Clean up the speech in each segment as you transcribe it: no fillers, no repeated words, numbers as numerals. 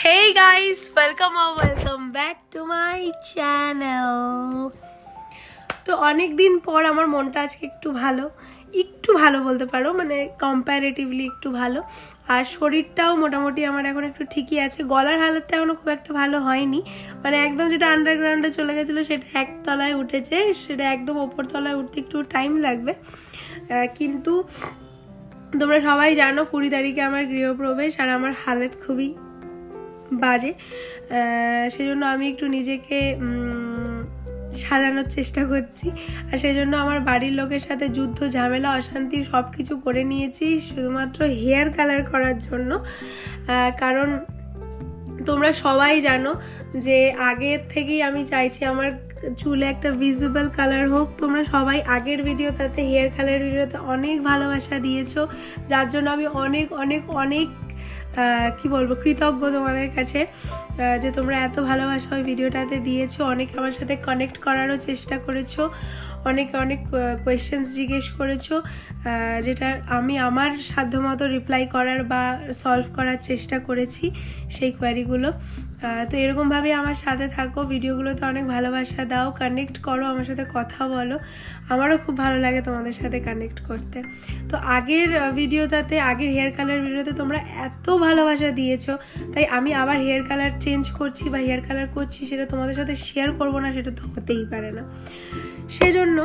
Hey guys, welcome back to my channel. তো অনেক দিন পর আমার মনটা আজকে একটু ভালো বলতে পারো, মানে কম্পারেটিভলি একটু ভালো। আর শরীরটাও মোটামুটি আমার এখন একটু ঠিকই আছে। গলার হালতটা এখনো খুব একটা ভালো হয়নি, মানে একদম যেটা আন্ডারগ্রাউন্ডে চলে গেছিলো সেটা একতলায় উঠেছে, সেটা একদম ওপর তলায় উঠতে একটু টাইম লাগবে। কিন্তু তোমরা সবাই জানো 20 তারিখে আমার গৃহপ্রবেশ, আর আমার হালত খুবই বাজে। সেজন্য আমি একটু নিজেকে সাজানোর চেষ্টা করছি, আর সেজন্য আমার বাড়ির লোকের সাথে যুদ্ধ, ঝামেলা, অশান্তি সব কিছু করে নিয়েছি শুধুমাত্র হেয়ার কালার করার জন্য। কারণ তোমরা সবাই জানো যে আগের থেকেই আমি চাইছি আমার চুলে একটা ভিজিবল কালার হোক। তোমরা সবাই আগের ভিডিওটাতে, হেয়ার কালার ভিডিওতে অনেক ভালোবাসা দিয়েছো, যার জন্য আমি অনেক অনেক অনেক কি বলবো, কৃতজ্ঞ তোমাদের কাছে যে তোমরা এত ভালোবাসা ওই ভিডিওটাতে দিয়েছো। অনেকে আমার সাথে কানেক্ট করারও চেষ্টা করেছো, অনেকে অনেক কোয়েশ্চেন্স জিজ্ঞেস করেছো, যেটা আমি আমার সাধ্যমতো রিপ্লাই করার বা সলভ করার চেষ্টা করেছি সেই কোয়ারিগুলো। তো এরকমভাবে আমার সাথে থাকো, ভিডিওগুলোতে অনেক ভালোবাসা দাও, কানেক্ট করো, আমার সাথে কথা বলো। আমারও খুব ভালো লাগে তোমাদের সাথে কানেক্ট করতে। তো আগের ভিডিওটাতে, আগের হেয়ার কালার ভিডিওতে তোমরা এত ভালোবাসা দিয়েছো, তাই আমি আবার হেয়ার কালার চেঞ্জ করছি বা হেয়ার কালার করছি, সেটা তোমাদের সাথে শেয়ার করবো না, সেটা তো হতেই পারে না। সেজন্য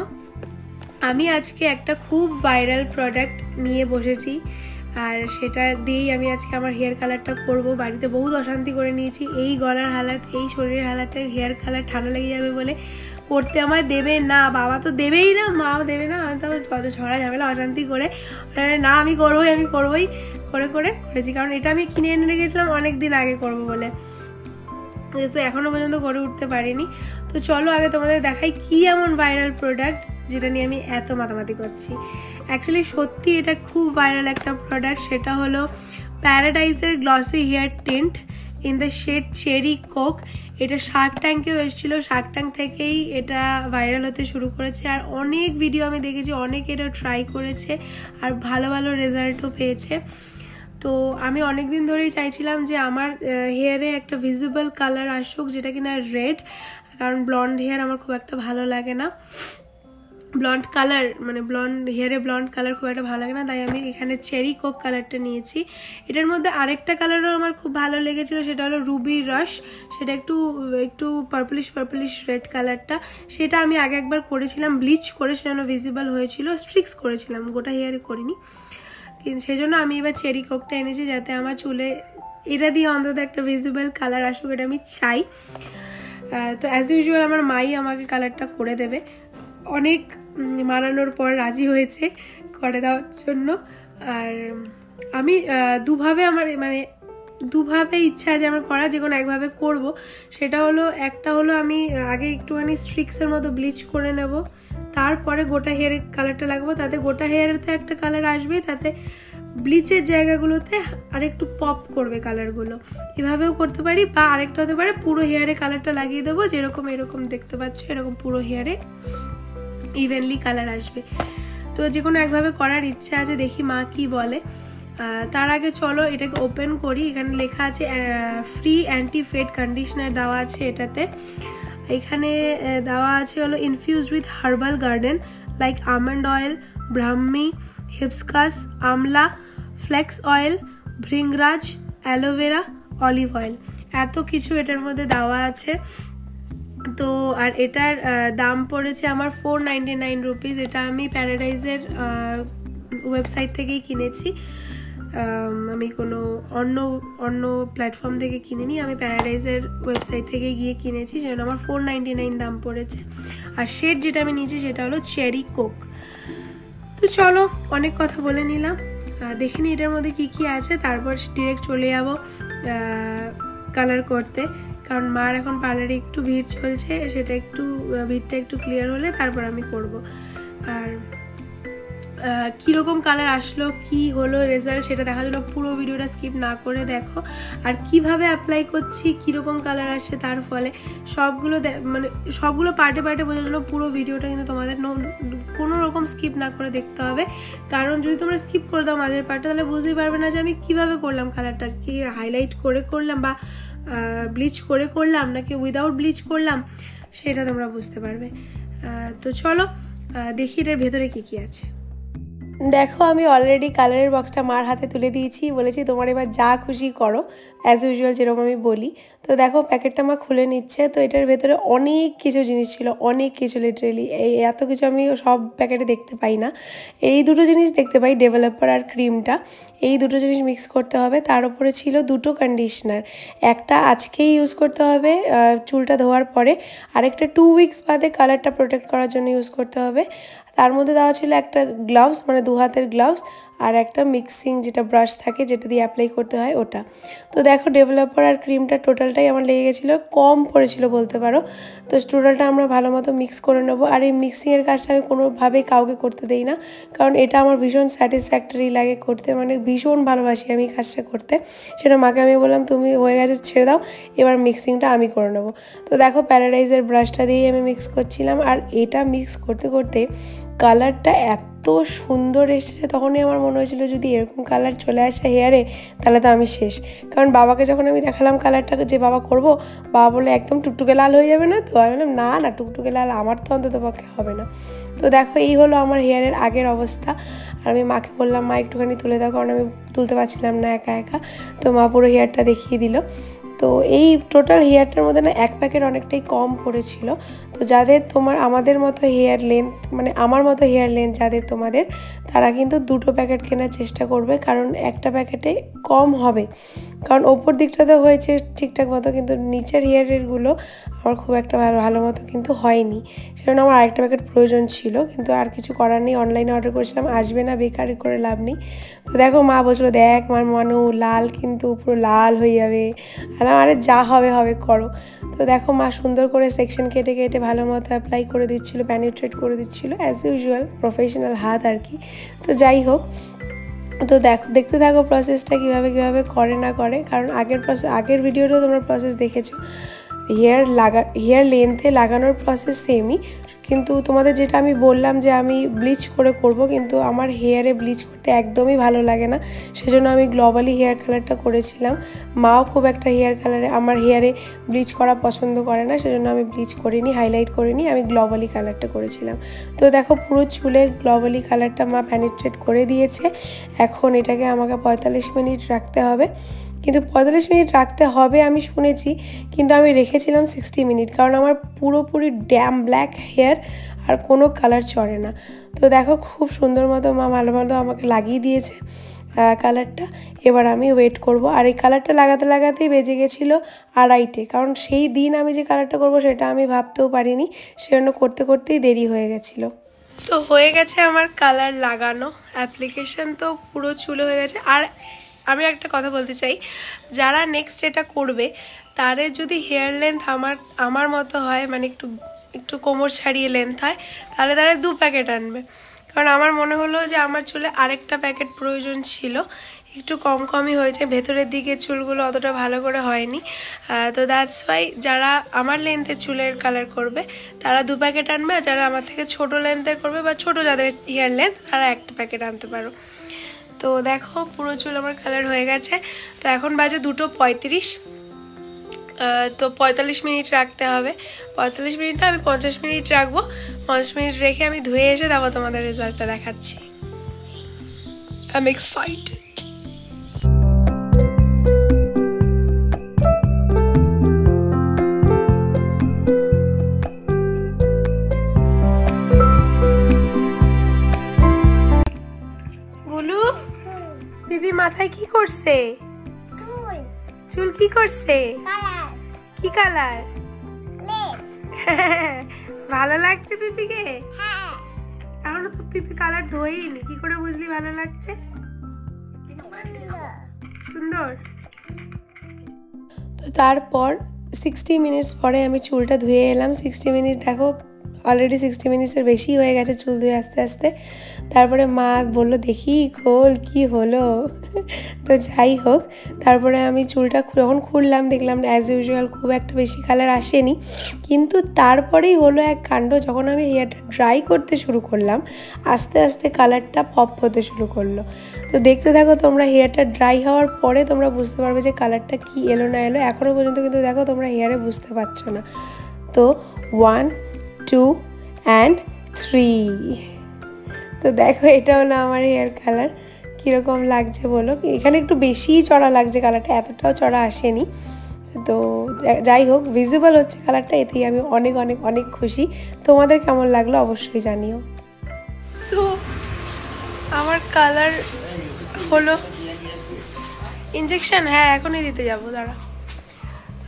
আমি আজকে একটা খুব ভাইরাল প্রোডাক্ট নিয়ে বসেছি, আর সেটা দিয়েই আমি আজকে আমার হেয়ার কালারটা করব। বাড়িতে বহুত অশান্তি করে নিয়েছি, এই গলার হালাত, এই শরীরের হালাতে হেয়ার কালার ঠান্ডা লেগে যাবে বলে করতে আমার দেবে না। বাবা তো দেবেই না, মাও দেবে না। আমি তো যত ঝগড়া ঝামেলা অশান্তি করে না, আমি করবোই করেছি। কারণ এটা আমি কিনে এনে রেখেছিলাম অনেক দিন আগে করব বলে, তো এখনো পর্যন্ত করে উঠতে পারিনি। তো চলো আগে তোমাদের দেখাই কি এমন ভাইরাল প্রোডাক্ট যেটা নিয়ে আমি এত মাতামাতি করছি। অ্যাকচুয়ালি সত্যি এটা খুব ভাইরাল একটা প্রোডাক্ট, সেটা হলো প্যারাডাইসের glossy hair tint in the shade cherry coke. এটা শার্ক ট্যাঙ্কেও এসেছিলো, শার্ক ট্যাঙ্ক থেকেই এটা ভাইরাল হতে শুরু করেছে। আর অনেক ভিডিও আমি দেখেছি, অনেকে এটা ট্রাই করেছে আর ভালো ভালো রেজাল্টও পেয়েছে। তো আমি অনেক দিন ধরেই চাইছিলাম যে আমার হেয়ারে একটা ভিজিবল কালার আসুক, যেটা কিনা রেড, কারণ ব্লন্ড হেয়ার আমার খুব একটা ভালো লাগে না। ব্লন্ড কালার, মানে হেয়ারে ব্লন্ড কালার খুব একটা ভালো লাগে না, তাই আমি এখানে চেরি কোক কালারটা নিয়েছি। এটার মধ্যে আরেকটা কালারও আমার খুব ভালো লেগেছিলো, সেটা হলো রুবি রাশ। সেটা একটু পার্পলিশ রেড কালারটা। সেটা আমি আগে একবার করেছিলাম ব্লিচ করে, সেজন্য ভিজিবল হয়েছিল। স্ট্রিক্স করেছিলাম, গোটা হেয়ারে করিনি। কিন্তু সেজন্য আমি এবার চেরি কোকটা এনেছি, যাতে আমার চুলে এটা দিয়ে অন্তত একটা ভিজিবল কালার আসুক, এটা আমি চাই। তো অ্যাজ ইউজুয়াল আমার মাই আমাকে কালারটা করে দেবে। অনেক মানানোর পর রাজি হয়েছে করে দেওয়ার জন্য। আর আমি দুভাবে ইচ্ছা আছে আমার করা, যে কোনো একভাবে করবো। সেটা হলো, একটা হলো আমি আগে একটুখানি স্ট্রিক্সের মতো ব্লিচ করে নেব, তারপরে গোটা হেয়ারে কালারটা লাগাবো। তাতে গোটা হেয়ারেতে একটা কালার আসবে, তাতে ব্লিচের জায়গাগুলোতে আরেকটু পপ করবে কালারগুলো। এভাবেও করতে পারি, বা আরেকটা হতে পারে পুরো হেয়ারে কালারটা লাগিয়ে দেবো, যেরকম এরকম দেখতে পাচ্ছ, এরকম পুরো হেয়ারে ইভেনলি কালার আসবে। তো যে কোনো একভাবে করার ইচ্ছা আছে, দেখি মা কি বলে। তার আগে চলো এটাকে ওপেন করি। এখানে লেখা আছে ফ্রি অ্যান্টি ফেড কন্ডিশনার দেওয়া আছে এটাতে। এখানে দেওয়া আছে হলো infused with herbal garden like almond oil, brahmi, hibiscus, amla, flax oil, bhringraj, aloe vera, olive oil, এত কিছু এটার মধ্যে দেওয়া আছে। তো আর এটার দাম পড়েছে আমার 499 রুপিস। এটা আমি প্যারাডাইজের ওয়েবসাইট থেকেই কিনেছি, আমি কোনো অন্য প্ল্যাটফর্ম থেকে কিনিনি, আমি প্যারাডাইজের ওয়েবসাইট থেকে গিয়ে কিনেছি, যেন আমার 499 দাম পড়েছে। আর শেড যেটা আমি নিয়েছি সেটা হলো চেরি কোক। তো চলো অনেক কথা বলে নিলাম, দেখে নি এটার মধ্যে কি আছে, তারপর ডিরেক্ট চলে যাবো কালার করতে। কারণ মার এখন পার্লারে একটু ভিড় চলছে, সেটা ভিড়টা একটু ক্লিয়ার হলে তারপর আমি করব। আর কীরকম কালার আসলো, কি হলো রেজাল্ট, সেটা দেখার জন্য পুরো ভিডিওটা স্কিপ না করে দেখো। আর কিভাবে অ্যাপ্লাই করছি, কীরকম কালার আসছে তার ফলে সবগুলো পার্টে পার্টে বোঝার জন্য পুরো ভিডিওটা কিন্তু তোমাদের কোনো রকম স্কিপ না করে দেখতে হবে। কারণ যদি তোমরা স্কিপ করে দাও মাঝের পার্টটা, তাহলে বুঝতেই পারবে না যে আমি কিভাবে করলাম কালারটা, কি হাইলাইট করে করলাম বা ব্লিচ করে করলাম নাকি উইদাউট ব্লিচ করলাম, সেটা তোমরা বুঝতে পারবে। তো চলো দেখি এটার ভেতরে কি কি আছে। দেখো আমি অলরেডি কালারের বক্সটা মার হাতে তুলে দিয়েছি, বলেছি তোমার এবার যা খুশি করো, অ্যাজ ইউজুয়াল যেরকম আমি বলি। তো দেখো প্যাকেটটা মা খুলে নিচ্ছে। তো এটার ভেতরে অনেক কিছু জিনিস ছিল, অনেক কিছু, লিটারেলি এত কিছু আমি সব প্যাকেটে দেখতে পাই না। এই দুটো জিনিস দেখতে পাই, ডেভেলপার আর ক্রিমটা, এই দুটো জিনিস মিক্স করতে হবে। তার উপরে ছিল দুটো কন্ডিশনার, একটা আজকেই ইউজ করতে হবে চুলটা ধোয়ার পরে, আরেকটা 2 উইকস বাদে কালারটা প্রোটেক্ট করার জন্য ইউজ করতে হবে। তার মধ্যে দেওয়া ছিল একটা গ্লাভস, মানে 2 হাতের গ্লাভস, আর একটা মিক্সিং যেটা ব্রাশ থাকে যেটা দিয়ে অ্যাপ্লাই করতে হয় ওটা। তো দেখো ডেভেলপার আর ক্রিমটা টোটালটাই আমার লেগে গেছিলো, কম পড়েছিল বলতে পারো। তো টোটালটা আমরা ভালো মতো মিক্স করে নেবো। আর এই মিক্সিংয়ের কাজটা আমি কোনোভাবেই কাউকে করতে দেই না, কারণ এটা আমার ভীষণ স্যাটিসফ্যাক্টরি লাগে করতে, মানে ভীষণ ভালোবাসি আমি কাজটা করতে। সেটা মাকে আমি বললাম তুমি হয়ে গেছে ছেড়ে দাও, এবার মিক্সিংটা আমি করে নেবো। তো দেখো প্যারাডাইজের ব্রাশটা দিয়েই আমি মিক্স করছিলাম। আর এটা মিক্স করতে করতে কালারটা এত সুন্দর এসেছে, তখনই আমার মনে হয়েছিল যদি এরকম কালার চলে আসে হেয়ারে তাহলে তো আমি শেষ। কারণ বাবাকে যখন আমি দেখালাম কালারটাকে যে বাবা করবো, বাবা বলে একদম টুকটুকে লাল হয়ে যাবে না? তো আমি বললাম না না, টুকটুকে লাল আমার তো অন্তত পক্ষে হবে না। তো দেখো এই হলো আমার হেয়ারের আগের অবস্থা। আর আমি মাকে বললাম মা একটুখানি তুলে দাও, কারণ আমি তুলতে পারছিলাম না একা একা। তো মা পুরো হেয়ারটা দেখিয়ে দিল। তো এই টোটাল হেয়ারটার মধ্যে না 1 প্যাকেট অনেকটাই কম পড়েছিল। তো যাদের আমাদের মতো হেয়ার লেন্থ, মানে আমার মতো হেয়ার লেন্থ যাদের তোমাদের, তারা কিন্তু 2টো প্যাকেট কেনার চেষ্টা করবে, কারণ একটা প্যাকেটে কম হবে। কারণ ওপর দিকটাতে হয়েছে ঠিকঠাক মতো, কিন্তু নিচের হেয়ারেরগুলো আমার খুব একটা ভালো মতো কিন্তু হয়নি। সেজন্য আমার আরেকটা প্যাকেট প্রয়োজন ছিল, কিন্তু আর কিছু করার নেই, অনলাইনে অর্ডার করেছিলাম, আসবে না, বেকার করে লাভ নেই। তো দেখো মা বলছিল দেখ মানু লাল, কিন্তু পুরো লাল হয়ে যাবে। আরে যা হবে হবে করো। তো দেখো মা সুন্দর করে সেকশন কেটে কেটে ভালো মতো অ্যাপ্লাই করে দিচ্ছিলো, প্যানিট্রেট করে দিচ্ছিলো, অ্যাজ ইউজুয়াল প্রফেশনাল হাত আর কি। তো যাই হোক, তো দেখতে থাকো প্রসেসটা কীভাবে করে না করে। কারণ আগের ভিডিওতেও তোমরা প্রসেস দেখেছো, হেয়ার লেন্থে লাগানোর প্রসেস সেমই, কিন্তু তোমাদের যেটা আমি বললাম যে আমি ব্লিচ করে করব, কিন্তু আমার হেয়ারে ব্লিচ করতে একদমই ভালো লাগে না, সেজন্য আমি গ্লোবালি হেয়ার কালারটা করেছিলাম। মাও খুব একটা আমার হেয়ারে ব্লিচ করা পছন্দ করে না, সেজন্য আমি ব্লিচ করিনি, হাইলাইট করিনি, আমি গ্লোবালি কালারটা করেছিলাম। তো দেখো পুরো চুলে গ্লোবালি কালারটা মা পেনিট্রেট করে দিয়েছে। এখন এটাকে আমাকে 45 মিনিট রাখতে হবে। কিন্তু 45 মিনিট রাখতে হবে আমি শুনেছি, কিন্তু আমি রেখেছিলাম 60 মিনিট, কারণ আমার পুরোপুরি ড্যাম ব্ল্যাক হেয়ার, আর কোনো কালার চড়ে না। তো দেখো খুব সুন্দর মতো মা ভালো আমাকে লাগিয়ে দিয়েছে কালারটা। এবার আমি ওয়েট করব। আর এই কালারটা লাগাতেই বেজে গেছিলো 2:30, কারণ সেই দিন আমি যে কালারটা করব সেটা আমি ভাবতেও পারিনি, সেজন্য করতেই দেরি হয়ে গেছিলো। তো হয়ে গেছে আমার কালার লাগানো, অ্যাপ্লিকেশন তো পুরো চুলে হয়ে গেছে। আর আমি একটা কথা বলতে চাই, যারা নেক্সট এটা করবে তাদের যদি হেয়ার লেন্থ আমার মতো হয়, মানে একটু কোমর ছাড়িয়ে লেন্থ হয়, তাহলে তারা 2 প্যাকেট আনবে। কারণ আমার মনে হলো যে আমার চুলে আরেকটা প্যাকেট প্রয়োজন ছিল, একটু কমই হয়েছে, ভেতরের দিকে চুলগুলো অতটা ভালো করে হয়নি। তো দ্যাটস ওয়াই যারা আমার লেন্থের চুলের কালার করবে তারা 2 প্যাকেট আনবে, আর যারা আমার থেকে ছোট লেন্থের করবে বা ছোট যাদের হেয়ার লেন্থ, তারা 1 প্যাকেট আনতে পারো। তো দেখো পুরো চুল আমার কালার হয়ে গেছে। তো এখন বাজে 2:35। তো 45 মিনিট রাখতে হবে। 45 মিনিট আমি 50 মিনিট রাখবো। 50 মিনিট রেখে আমি ধুয়ে এসে তারপর তোমাদের রেজাল্টটা দেখাচ্ছি। I am excited. গুলু দিদি মাথায় কি করছে? চুল কি করছে? কি কালার? ভালো লাগছে পিপিকে? এখনো তো পিপি কালার ধোয়নি, কি করে বুঝলি ভালো লাগছে? সুন্দর। তো তারপর 60 মিনিটস পরে আমি চুলটা ধুয়ে এলাম। 60 মিনিট দেখো অলরেডি 60 মিনিটসের বেশি হয়ে গেছে চুল ধুয়ে আস্তে আস্তে। তারপরে মা বললো দেখি খোল কি হলো। তো যাই হোক, তারপরে আমি চুলটা যখন খুললাম দেখলাম অ্যাজ ইউজুয়াল খুব একটা বেশি কালার আসেনি, কিন্তু তারপরেই হলো এক কাণ্ড। যখন আমি হেয়ারটা ড্রাই করতে শুরু করলাম আস্তে আস্তে কালারটা পপ হতে শুরু করলো। তো দেখতে থাকো তোমরা, হেয়ারটা ড্রাই হওয়ার পরে তোমরা বুঝতে পারবে যে কালারটা কি এলো না এলো। এখনও পর্যন্ত কিন্তু দেখো তোমরা হেয়ারে বুঝতে পারছো না। তো 1 2 and 3। তো দেখো এটা হলো আমার হেয়ার কালার, কীরকম লাগছে বলো। এখানে একটু বেশিই চড়া লাগছে কালারটা, এতটাও চড়া আসেনি। তো যাই হোক, ভিজিবল হচ্ছে কালারটা, এতেই আমি অনেক অনেক অনেক খুশি। তোমাদের কেমন লাগলো অবশ্যই জানিও। তো আমার কালার হলো ইনজেকশন, হ্যাঁ এখনই দিতে যাবো, দাঁড়া।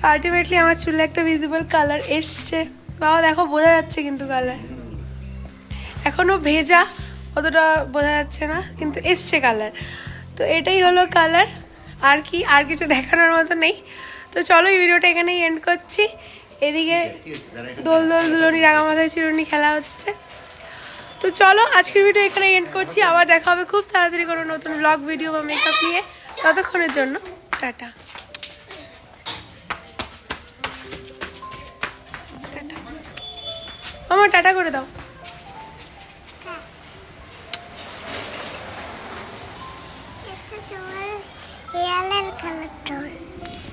আলটিমেটলি আমার চুলে একটা ভিজিবল কালার এসছে। বাবা দেখো বোঝা যাচ্ছে কিন্তু কালার, এখনও ভেজা, অতটা বোঝা যাচ্ছে না, কিন্তু এসছে কালার। তো এটাই হলো কালার, আর কি, আর কিছু দেখানোর মতো নেই। তো চলো এই ভিডিওটা এখানেই এন্ড করছি। এদিকে দোল দোল দুলনি রাঙা মাথায় চিরুনি খেলা হচ্ছে। তো চলো আজকের ভিডিও এখানে এন্ড করছি। আবার দেখা হবে খুব তাড়াতাড়ি কোনো নতুন ব্লগ ভিডিও বা মেকআপ নিয়ে। ততক্ষণের জন্য টাটা। আমার টাটা করে দাও। হেয়ারের কালার